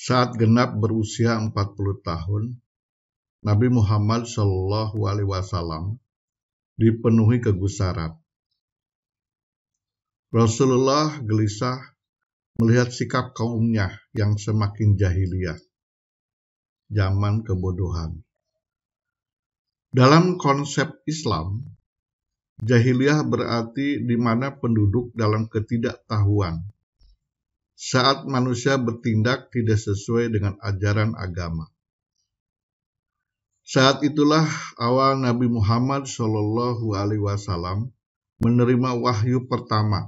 Saat genap berusia 40 tahun, Nabi Muhammad SAW dipenuhi kegusaran. Rasulullah gelisah melihat sikap kaumnya yang semakin jahiliyah, zaman kebodohan. Dalam konsep Islam, jahiliyah berarti di mana penduduk dalam ketidaktahuan saat manusia bertindak tidak sesuai dengan ajaran agama. Saat itulah awal Nabi Muhammad SAW menerima wahyu pertama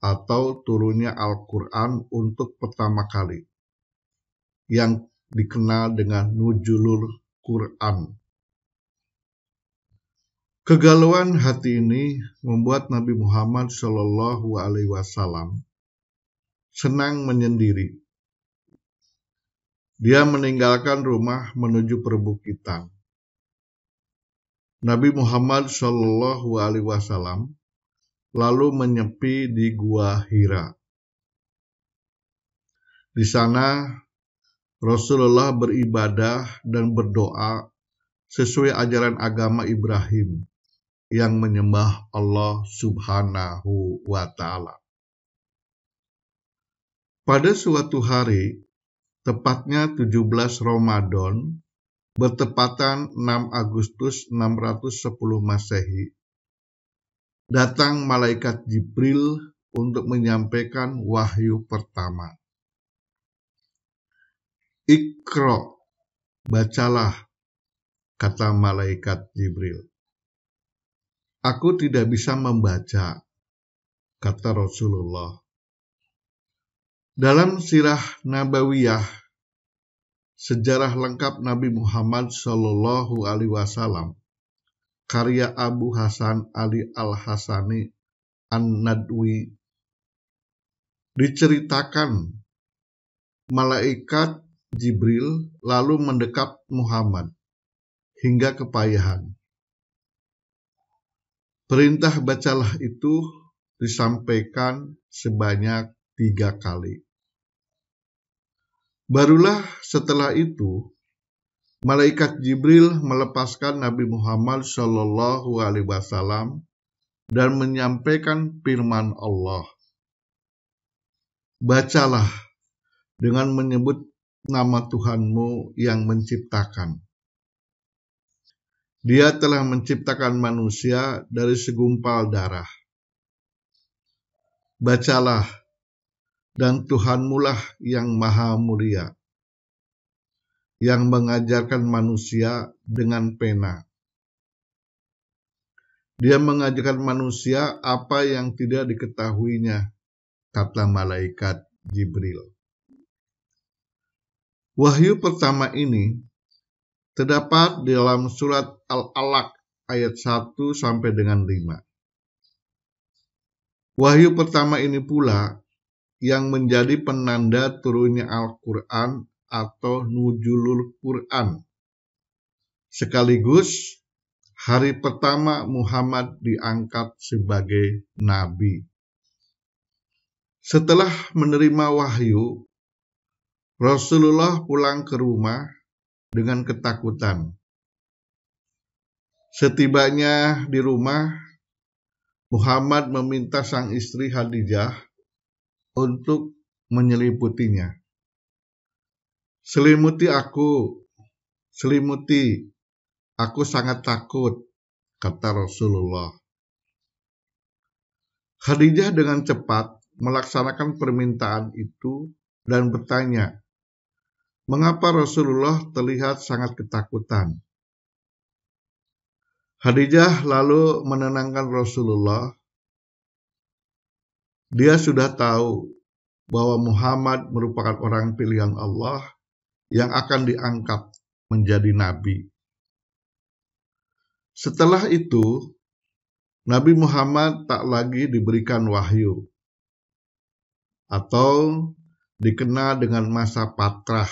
atau turunnya Al-Quran untuk pertama kali, yang dikenal dengan Nuzulul Quran. Kegalauan hati ini membuat Nabi Muhammad SAW senang menyendiri. Dia meninggalkan rumah menuju perbukitan. Nabi Muhammad SAW lalu menyepi di Gua Hira. Di sana Rasulullah beribadah dan berdoa sesuai ajaran agama Ibrahim yang menyembah Allah Subhanahu wa Ta'ala. Pada suatu hari, tepatnya 17 Ramadan, bertepatan 6 Agustus 610 Masehi, datang malaikat Jibril untuk menyampaikan wahyu pertama. Iqra, bacalah, kata malaikat Jibril. Aku tidak bisa membaca, kata Rasulullah. Dalam sirah Nabawiyah, sejarah lengkap Nabi Muhammad SAW, karya Abu Hasan Ali Al-Hasani An-Nadwi, diceritakan malaikat Jibril lalu mendekap Muhammad hingga kepayahan. Perintah bacalah itu disampaikan sebanyak 3 kali. Barulah setelah itu, malaikat Jibril melepaskan Nabi Muhammad SAW dan menyampaikan firman Allah. Bacalah dengan menyebut nama Tuhanmu yang menciptakan. Dia telah menciptakan manusia dari segumpal darah. Bacalah, dan Tuhanmulah yang maha mulia, yang mengajarkan manusia dengan pena. Dia mengajarkan manusia apa yang tidak diketahuinya, kata malaikat Jibril. Wahyu pertama ini terdapat di dalam surat Al-Alaq ayat 1 sampai dengan 5. Wahyu pertama ini pula yang menjadi penanda turunnya Al-Quran atau Nuzulul Quran. Sekaligus hari pertama Muhammad diangkat sebagai nabi. Setelah menerima wahyu, Rasulullah pulang ke rumah dengan ketakutan. Setibanya di rumah, Muhammad meminta sang istri Khadijah untuk menyelimutinya. Selimuti, aku sangat takut, kata Rasulullah. Khadijah dengan cepat melaksanakan permintaan itu dan bertanya, mengapa Rasulullah terlihat sangat ketakutan? Khadijah lalu menenangkan Rasulullah. Dia sudah tahu bahwa Muhammad merupakan orang pilihan Allah yang akan diangkat menjadi nabi. Setelah itu, Nabi Muhammad tak lagi diberikan wahyu, atau dikenal dengan masa patrah.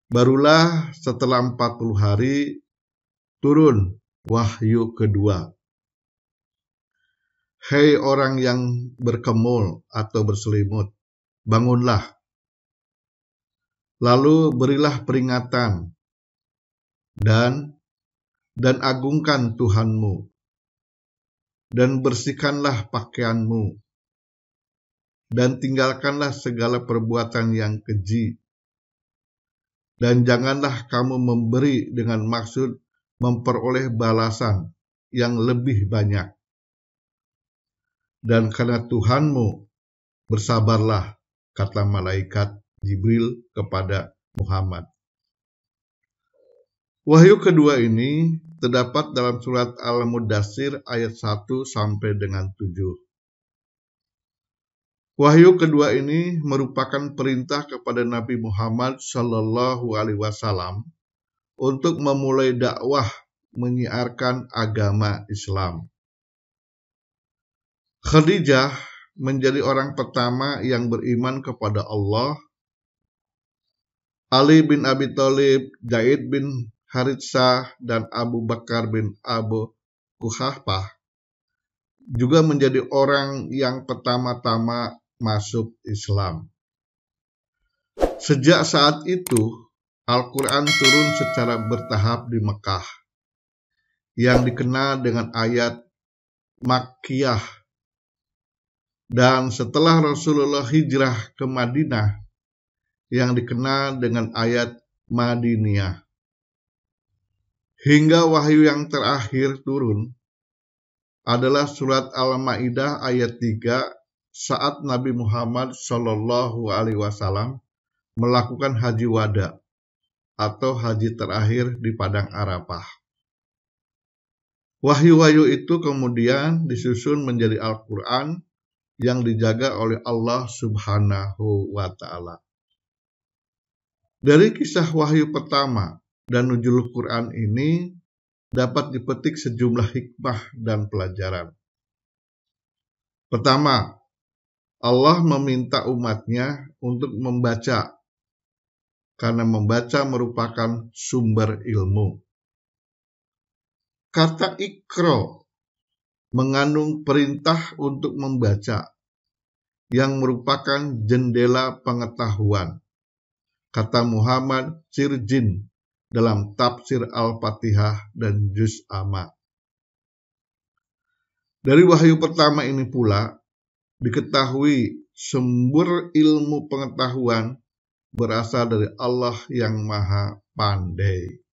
Barulah setelah 40 hari, turun wahyu kedua. Hei orang yang berkemul atau berselimut, bangunlah, lalu berilah peringatan, dan agungkan Tuhanmu, dan bersihkanlah pakaianmu, dan tinggalkanlah segala perbuatan yang keji, dan janganlah kamu memberi dengan maksud memperoleh balasan yang lebih banyak. Dan karena Tuhanmu, bersabarlah, kata malaikat Jibril kepada Muhammad. Wahyu kedua ini terdapat dalam surat Al-Mudaththir ayat 1 sampai dengan 7. Wahyu kedua ini merupakan perintah kepada Nabi Muhammad SAW untuk memulai dakwah menyiarkan agama Islam. Khadijah menjadi orang pertama yang beriman kepada Allah. Ali bin Abi Thalib, Zaid bin Haritsah, dan Abu Bakar bin Abu Quhafah juga menjadi orang yang pertama-tama masuk Islam. Sejak saat itu, Al-Quran turun secara bertahap di Mekah, yang dikenal dengan ayat Makkiyah. Dan setelah Rasulullah hijrah ke Madinah, yang dikenal dengan ayat Madiniyah. Hingga wahyu yang terakhir turun adalah surat Al-Maidah ayat 3 saat Nabi Muhammad SAW melakukan haji wada atau haji terakhir di Padang Arafah. Wahyu-wahyu itu kemudian disusun menjadi Al-Quran yang dijaga oleh Allah Subhanahu wa Ta'ala. Dari kisah wahyu pertama dan nuzul Quran ini dapat dipetik sejumlah hikmah dan pelajaran. Pertama, Allah meminta umatnya untuk membaca, karena membaca merupakan sumber ilmu. Kata Iqra mengandung perintah untuk membaca, yang merupakan jendela pengetahuan. Kata Muhammad Sirjin dalam tafsir Al-Fatihah dan Juz Amma. Dari wahyu pertama ini pula diketahui sumber ilmu pengetahuan berasal dari Allah yang Maha Pandai.